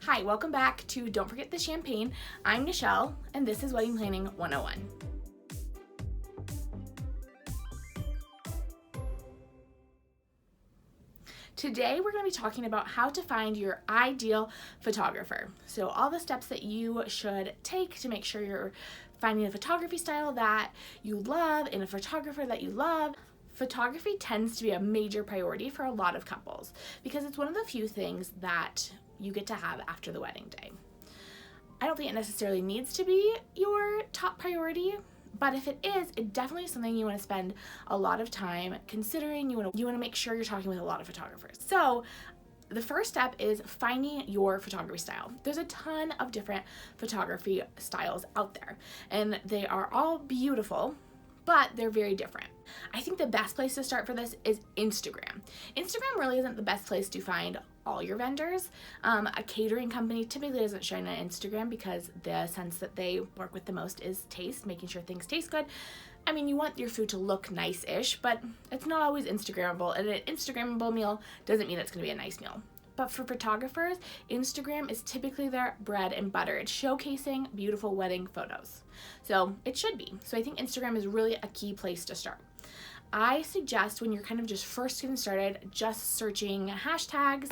Hi, welcome back to Don't Forget the Champagne. I'm Nichelle, and this is Wedding Planning 101. Today, we're going to be talking about how to find your ideal photographer. So all the steps that you should take to make sure you're finding a photography style that you love and a photographer that you love. Photography tends to be a major priority for a lot of couples because it's one of the few things that you get to have after the wedding day. I don't think it necessarily needs to be your top priority, but if it is, it definitely is something you want to spend a lot of time considering. You want to make sure you're talking with a lot of photographers. So the first step is finding your photography style. There's a ton of different photography styles out there, and they are all beautiful, but they're very different. I think the best place to start for this is Instagram. Instagram really isn't the best place to find all your vendors. A catering company typically doesn't shine on Instagram because the sense that they work with the most is taste, making sure things taste good. I mean, you want your food to look nice-ish, but it's not always Instagrammable, and an Instagrammable meal doesn't mean it's gonna be a nice meal. But for photographers, Instagram is typically their bread and butter. It's showcasing beautiful wedding photos. So it should be. So I think Instagram is really a key place to start. I suggest when you're kind of just first getting started, just searching hashtags,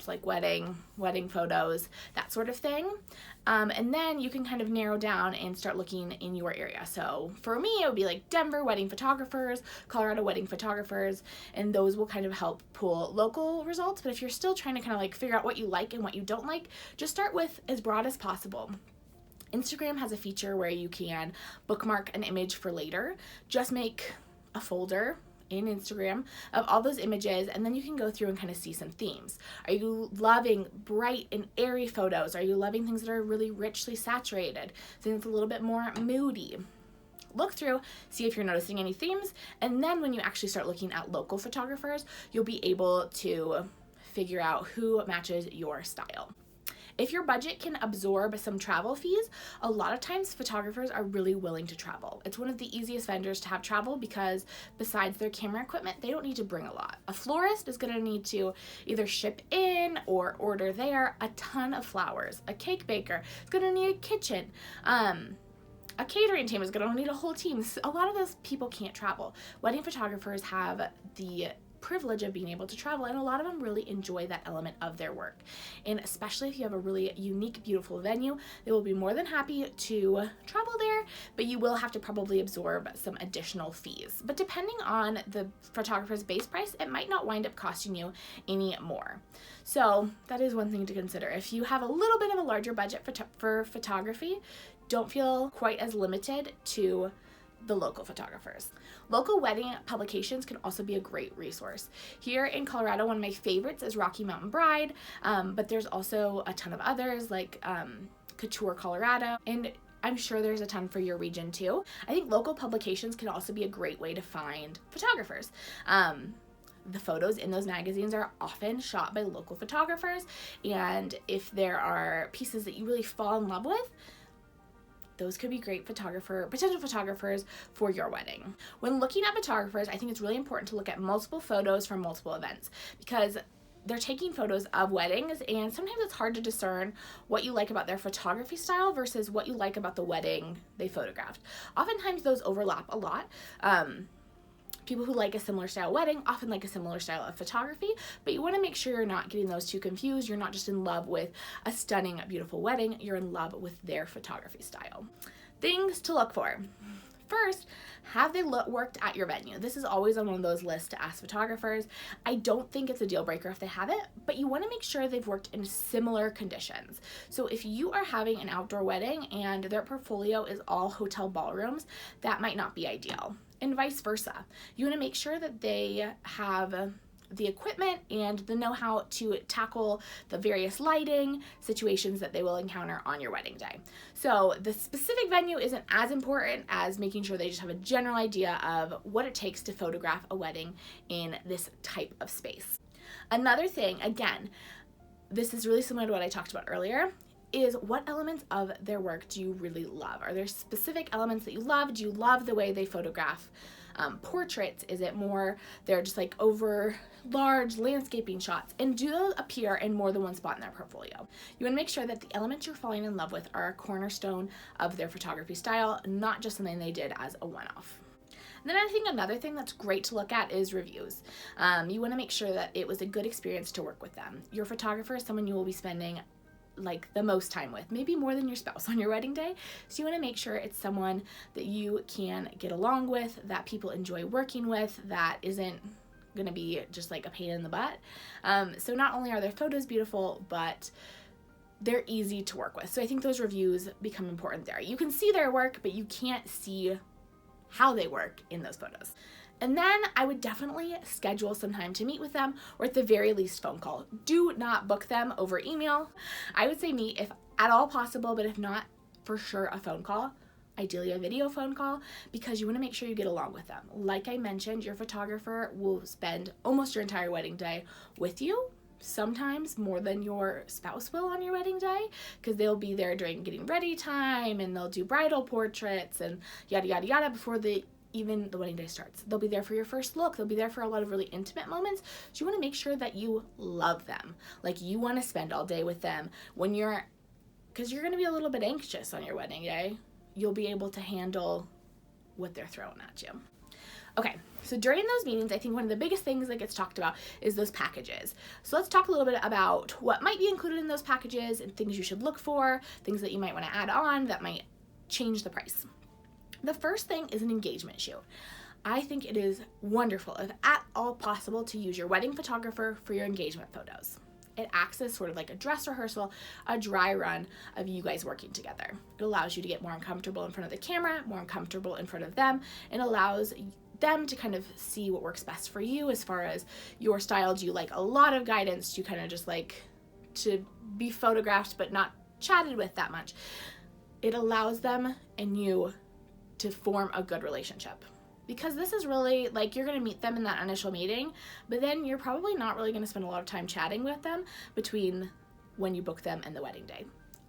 like wedding photos, that sort of thing. And then you can kind of narrow down and start looking in your area. So for me, it would be like Denver wedding photographers, Colorado wedding photographers, and those will kind of help pull local results. But if you're still trying to kind of like figure out what you like and what you don't like, just start with as broad as possible. Instagram has a feature where you can bookmark an image for later. Just make a folder in Instagram of all those images, and then you can go through and kind of see some themes. Are you loving bright and airy photos? Are you loving things that are really richly saturated? Things a little bit more moody? Look through, see if you're noticing any themes, and then when you actually start looking at local photographers, you'll be able to figure out who matches your style. If your budget can absorb some travel fees, a lot of times photographers are really willing to travel. It's one of the easiest vendors to have travel because besides their camera equipment, they don't need to bring a lot. A florist is going to need to either ship in or order there a ton of flowers. A cake baker is going to need a kitchen. A catering team is going to need a whole team. A lot of those people can't travel. Wedding photographers have the privilege of being able to travel, and a lot of them really enjoy that element of their work. And especially if you have a really unique, beautiful venue, they will be more than happy to travel there, but you will have to probably absorb some additional fees. But depending on the photographer's base price, it might not wind up costing you any more. So that is one thing to consider. If you have a little bit of a larger budget for photography, don't feel quite as limited to the local photographers. Local wedding publications can also be a great resource. Here in Colorado, one of my favorites is Rocky Mountain Bride, but there's also a ton of others like Couture Colorado, and I'm sure there's a ton for your region too. I think local publications can also be a great way to find photographers. The photos in those magazines are often shot by local photographers, and if there are pieces that you really fall in love with, those could be great potential photographers for your wedding. When looking at photographers, I think it's really important to look at multiple photos from multiple events because they're taking photos of weddings, and sometimes it's hard to discern what you like about their photography style versus what you like about the wedding they photographed. Oftentimes those overlap a lot. People who like a similar style wedding often like a similar style of photography, but you want to make sure you're not getting those two confused. You're not just in love with a stunning, beautiful wedding. You're in love with their photography style. Things to look for. First, have they worked at your venue? This is always on one of those lists to ask photographers. I don't think it's a deal breaker if they haven't, but you want to make sure they've worked in similar conditions. So if you are having an outdoor wedding and their portfolio is all hotel ballrooms, that might not be ideal. And vice versa. You want to make sure that they have the equipment and the know-how to tackle the various lighting situations that they will encounter on your wedding day. So the specific venue isn't as important as making sure they just have a general idea of what it takes to photograph a wedding in this type of space. Another thing, again, this is really similar to what I talked about earlier, is what elements of their work do you really love? Are there specific elements that you love? Do you love the way they photograph portraits? Is it more they're just like over large landscaping shots? And do those appear in more than one spot in their portfolio? You want to make sure that the elements you're falling in love with are a cornerstone of their photography style, not just something they did as a one-off. And then I think another thing that's great to look at is reviews. You want to make sure that it was a good experience to work with them. Your photographer is someone you will be spending like the most time with, maybe more than your spouse on your wedding day. So you want to make sure it's someone that you can get along with, that people enjoy working with, that isn't going to be just like a pain in the butt. So not only are their photos beautiful, but they're easy to work with. So I think those reviews become important there. You can see their work, but you can't see how they work in those photos. And then I would definitely schedule some time to meet with them, or at the very least phone call. Do not book them over email. I would say meet if at all possible, but if not, for sure a phone call. Ideally a video phone call, because you want to make sure you get along with them. Like I mentioned, your photographer will spend almost your entire wedding day with you, sometimes more than your spouse will on your wedding day, because they'll be there during getting ready time, and they'll do bridal portraits and yada yada yada before even the wedding day starts. They'll be there for your first look. They'll be there for a lot of really intimate moments. So you want to make sure that you love them. Like you want to spend all day with them because you're going to be a little bit anxious on your wedding day. You'll be able to handle what they're throwing at you. Okay, so during those meetings, I think one of the biggest things that gets talked about is those packages. So let's talk a little bit about what might be included in those packages and things you should look for, things that you might want to add on that might change the price. The first thing is an engagement shoot. I think it is wonderful, if at all possible, to use your wedding photographer for your engagement photos. It acts as sort of like a dress rehearsal, a dry run of you guys working together. It allows you to get more uncomfortable in front of the camera, more uncomfortable in front of them, and allows them to kind of see what works best for you as far as your style. Do you like a lot of guidance? Do you kind of just like to be photographed but not chatted with that much? It allows them and you to form a good relationship. Because this is really like you're going to meet them in that initial meeting, but then you're probably not really going to spend a lot of time chatting with them between when you book them and the wedding day.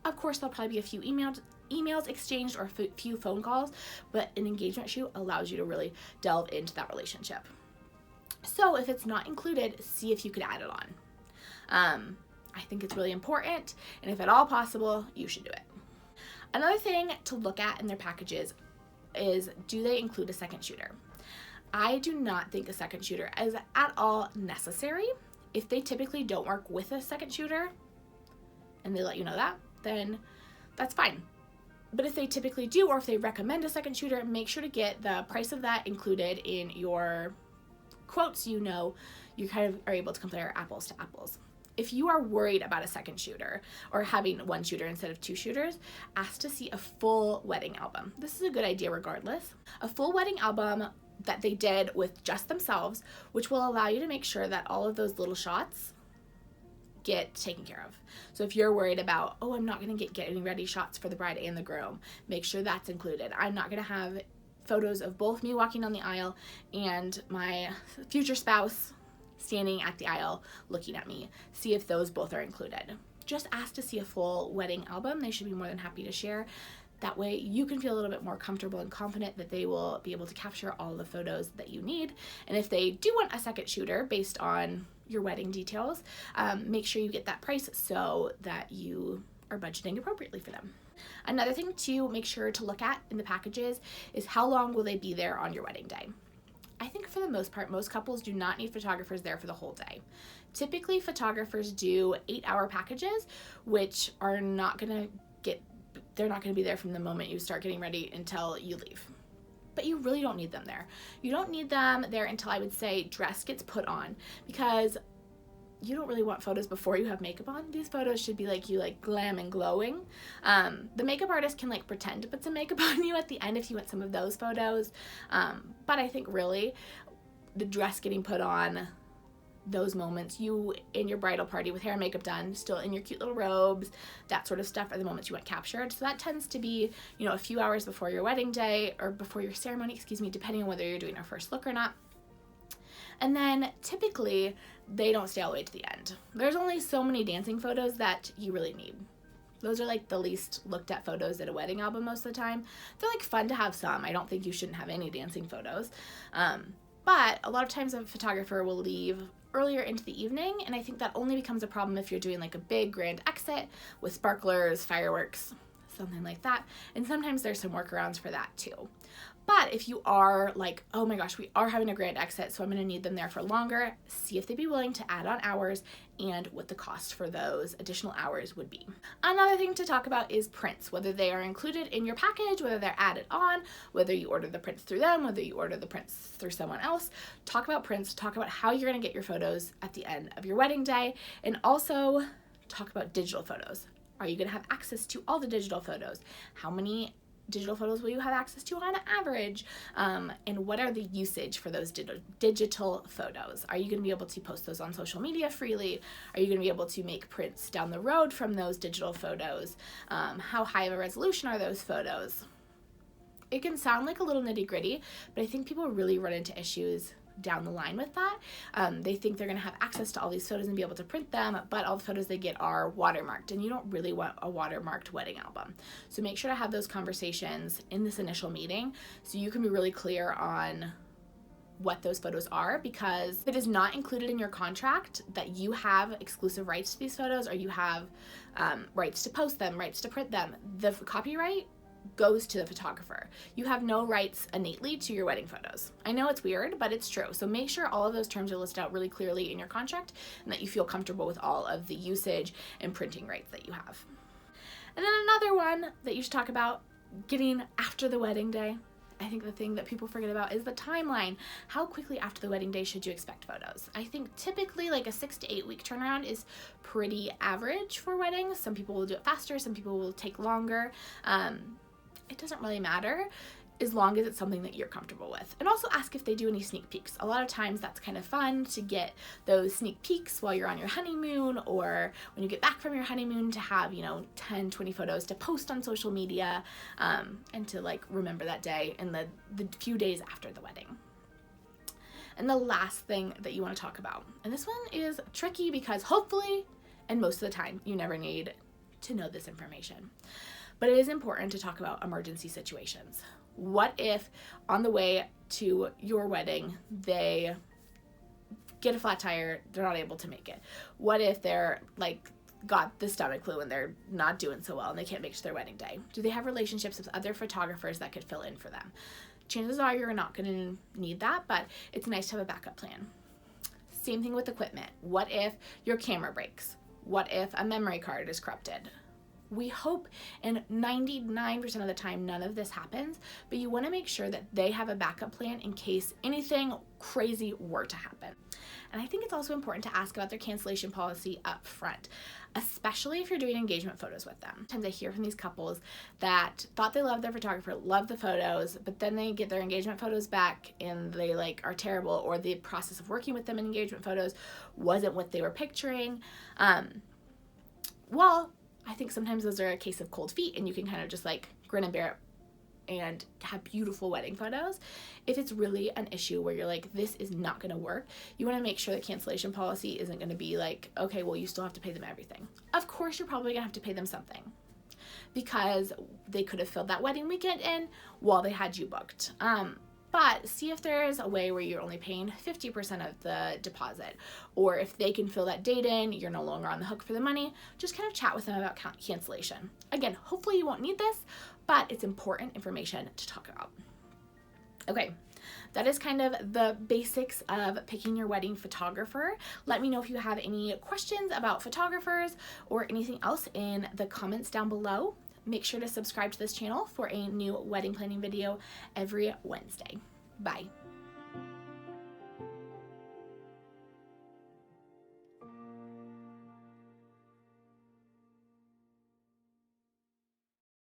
Of course, there'll probably be a few emails exchanged or a few phone calls, but an engagement shoot allows you to really delve into that relationship. So if it's not included, see if you could add it on. I think it's really important, and if at all possible, you should do it. Another thing to look at in their packages is, do they include a second shooter? I do not think a second shooter is at all necessary. If they typically don't work with a second shooter and they let you know that, then that's fine. But if they typically do, or if they recommend a second shooter, make sure to get the price of that included in your quotes. You kind of are able to compare apples to apples. If you are worried about a second shooter or having one shooter instead of two shooters, ask to see a full wedding album. This is a good idea regardless. A full wedding album that they did with just themselves, which will allow you to make sure that all of those little shots get taken care of. So if you're worried about, I'm not going to get getting ready shots for the bride and the groom, make sure that's included. I'm not going to have photos of both me walking down the aisle and my future spouse standing at the aisle looking at me. See if those both are included. Just ask to see a full wedding album. They should be more than happy to share. That way you can feel a little bit more comfortable and confident that they will be able to capture all the photos that you need. And if they do want a second shooter based on your wedding details, make sure you get that price so that you are budgeting appropriately for them. Another thing to make sure to look at in the packages is how long will they be there on your wedding day. I think for the most part, most couples do not need photographers there for the whole day. Typically, photographers do 8-hour packages, which are they're not going to be there from the moment you start getting ready until you leave. But you really don't need them there. You don't need them there until, I would say, dress gets put on, because you don't really want photos before you have makeup on. These photos should be like you glam and glowing. The makeup artist can pretend to put some makeup on you at the end if you want some of those photos. But I think really the dress getting put on, those moments, you in your bridal party with hair and makeup done, still in your cute little robes, that sort of stuff are the moments you want captured. So that tends to be, a few hours before your wedding day, or before your ceremony, depending on whether you're doing a first look or not. And then typically they don't stay all the way to the end. There's only so many dancing photos that you really need. Those are like the least looked at photos in a wedding album most of the time. They're like fun to have some. I don't think you shouldn't have any dancing photos. But a lot of times a photographer will leave earlier into the evening, and I think that only becomes a problem if you're doing like a big grand exit with sparklers, fireworks, something like that. And sometimes there's some workarounds for that too. But if you are like, oh my gosh, we are having a grand exit, so I'm gonna need them there for longer, see if they'd be willing to add on hours and what the cost for those additional hours would be. Another thing to talk about is prints, whether they are included in your package, whether they're added on, whether you order the prints through them, whether you order the prints through someone else. Talk about prints, talk about how you're gonna get your photos at the end of your wedding day, and also talk about digital photos. Are you gonna have access to all the digital photos? How many digital photos will you have access to on average? And what are the usage for those digital photos? Are you going to be able to post those on social media freely? Are you going to be able to make prints down the road from those digital photos? How high of a resolution are those photos? It can sound like a little nitty gritty, but I think people really run into issues down the line with that. They think they're going to have access to all these photos and be able to print them, but all the photos they get are watermarked, and you don't really want a watermarked wedding album. So make sure to have those conversations in this initial meeting so you can be really clear on what those photos are, because if it is not included in your contract that you have exclusive rights to these photos, or you have rights to post them, rights to print them, the copyright goes to the photographer. You have no rights innately to your wedding photos. I know it's weird, but it's true. So make sure all of those terms are listed out really clearly in your contract and that you feel comfortable with all of the usage and printing rights that you have. And then another one that you should talk about, getting after the wedding day. I think the thing that people forget about is the timeline. How quickly after the wedding day should you expect photos? I think typically like a 6 to 8 week turnaround is pretty average for weddings. Some people will do it faster, some people will take longer. It doesn't really matter as long as it's something that you're comfortable with. And also ask if they do any sneak peeks. A lot of times that's kind of fun to get those sneak peeks while you're on your honeymoon, or when you get back from your honeymoon, to have, 10, 20 photos to post on social media, and to like remember that day and the few days after the wedding. And the last thing that you want to talk about, and this one is tricky because hopefully, and most of the time, you never need to know this information. But it is important to talk about emergency situations. What if on the way to your wedding, they get a flat tire, they're not able to make it? What if they're like got the stomach flu and they're not doing so well and they can't make it to their wedding day? Do they have relationships with other photographers that could fill in for them? Chances are you're not going to need that, but it's nice to have a backup plan. Same thing with equipment. What if your camera breaks? What if a memory card is corrupted? We hope, and 99% of the time none of this happens, but you want to make sure that they have a backup plan in case anything crazy were to happen. And I think it's also important to ask about their cancellation policy up front, especially if you're doing engagement photos with them. Sometimes I hear from these couples that thought they loved their photographer, loved the photos, but then they get their engagement photos back and they are terrible, or the process of working with them in engagement photos wasn't what they were picturing. I think sometimes those are a case of cold feet, and you can kind of just grin and bear it and have beautiful wedding photos. If it's really an issue where you're like, this is not going to work, you want to make sure the cancellation policy isn't going to be like, okay, well, you still have to pay them everything. Of course, you're probably going to have to pay them something because they could have filled that wedding weekend in while they had you booked. But see if there is a way where you're only paying 50% of the deposit, or if they can fill that date in, you're no longer on the hook for the money. Just kind of chat with them about cancellation. Again, hopefully you won't need this, but it's important information to talk about. Okay, that is kind of the basics of picking your wedding photographer. Let me know if you have any questions about photographers or anything else in the comments down below. Make sure to subscribe to this channel for a new wedding planning video every Wednesday. Bye.